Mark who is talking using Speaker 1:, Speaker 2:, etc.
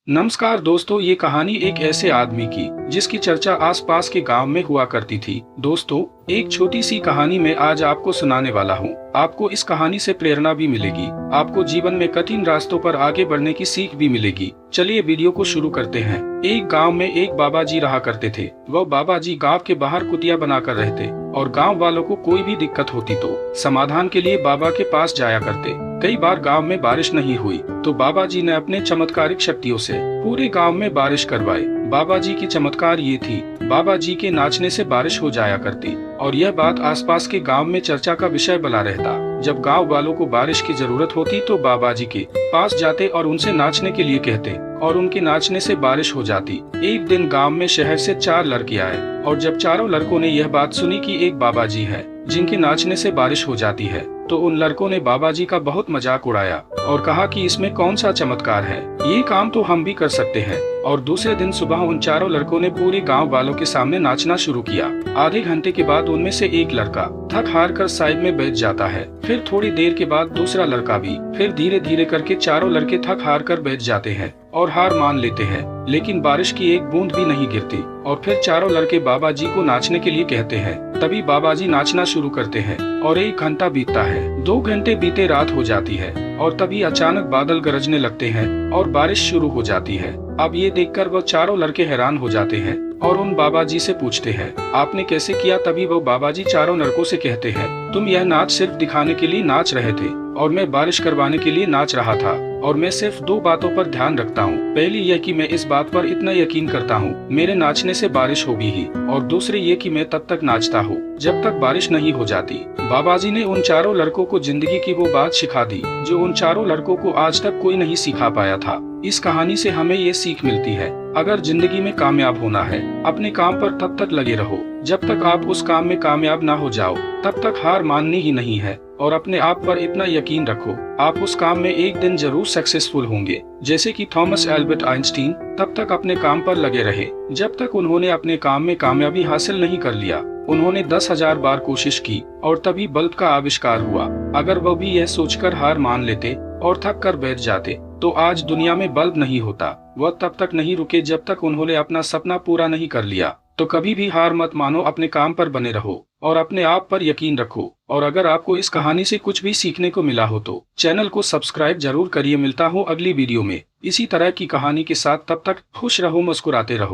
Speaker 1: नमस्कार दोस्तों, ये कहानी एक ऐसे आदमी की जिसकी चर्चा आसपास के गांव में हुआ करती थी। दोस्तों, एक छोटी सी कहानी में आज आपको सुनाने वाला हूँ। आपको इस कहानी से प्रेरणा भी मिलेगी, आपको जीवन में कठिन रास्तों पर आगे बढ़ने की सीख भी मिलेगी। चलिए वीडियो को शुरू करते हैं। एक गांव में एक बाबा जी रहा करते थे। वह बाबा जी गांव के बाहर कुटिया बनाकर रहते और गांव वालों को कोई भी दिक्कत होती तो समाधान के लिए बाबा के पास जाया करते। कई बार गांव में बारिश नहीं हुई तो बाबा जी ने अपने चमत्कारिक शक्तियों से पूरे गांव में बारिश करवाई। बाबा जी की चमत्कार ये थी, बाबा जी के नाचने से बारिश हो जाया करती और यह बात आसपास के गांव में चर्चा का विषय बना रहता। जब गांव वालों को बारिश की जरूरत होती तो बाबा जी के पास जाते और उनसे नाचने के लिए कहते और उनके नाचने से बारिश हो जाती। एक दिन गांव में शहर से 4 लड़के आए और जब चारों लड़कों ने यह बात सुनी कि एक बाबा जी है जिनके नाचने से बारिश हो जाती है, तो उन लड़कों ने बाबा जी का बहुत मजाक उड़ाया और कहा कि इसमें कौन सा चमत्कार है, ये काम तो हम भी कर सकते हैं। और दूसरे दिन सुबह उन चारों लड़कों ने पूरे गांव वालों के सामने नाचना शुरू किया। आधे घंटे के बाद उनमें से एक लड़का थक हार कर साइड में बैठ जाता है। फिर थोड़ी देर के बाद दूसरा लड़का भी। फिर धीरे धीरे करके चारों लड़के थक हार कर बैठ जाते हैं और हार मान लेते हैं, लेकिन बारिश की एक बूंद भी नहीं गिरती। और फिर चारों लड़के बाबा जी को नाचने के लिए कहते हैं। तभी बाबा जी नाचना शुरू करते हैं और 1 घंटा बीतता है। 2 घंटे बीते रात हो जाती है और तभी अचानक बादल गरजने लगते हैं और बारिश शुरू हो जाती है। अब ये देखकर वो चारों लड़के हैरान हो जाते हैं और उन बाबा जी से पूछते हैं, आपने कैसे किया? तभी वो बाबा जी चारों लड़कों से कहते हैं, तुम यह नाच सिर्फ दिखाने के लिए नाच रहे थे और मैं बारिश करवाने के लिए नाच रहा था। और मैं सिर्फ 2 बातों पर ध्यान रखता हूँ। पहली यह कि मैं इस बात पर इतना यकीन करता हूँ मेरे नाचने से बारिश होगी ही, और दूसरी ये कि मैं तब तक नाचता हूँ जब तक बारिश नहीं हो जाती। बाबा जी ने उन चारों लड़कों को जिंदगी की वो बात सिखा दी जो उन चारों लड़कों को आज तक कोई नहीं सिखा पाया था। इस कहानी से हमें ये सीख मिलती है, अगर जिंदगी में कामयाब होना है, अपने काम पर तब तक लगे रहो जब तक आप उस काम में कामयाब ना हो जाओ। तब तक हार माननी ही नहीं है और अपने आप पर इतना यकीन रखो, आप उस काम में एक दिन जरूर सक्सेसफुल होंगे। जैसे कि थॉमस एल्बर्ट आइंस्टीन तब तक अपने काम पर लगे रहे जब तक उन्होंने अपने काम में कामयाबी हासिल नहीं कर लिया। उन्होंने 10,000 बार कोशिश की और तभी बल्ब का आविष्कार हुआ। अगर वो भी यह सोचकर हार मान लेते और थक कर बैठ जाते तो आज दुनिया में बल्ब नहीं होता। वह तब तक नहीं रुके जब तक उन्होंने अपना सपना पूरा नहीं कर लिया। तो कभी भी हार मत मानो, अपने काम पर बने रहो और अपने आप पर यकीन रखो। और अगर आपको इस कहानी से कुछ भी सीखने को मिला हो तो चैनल को सब्सक्राइब जरूर करिए। मिलता हूँ अगली वीडियो में इसी तरह की कहानी के साथ। तब तक खुश रहो, मुस्कुराते रहो।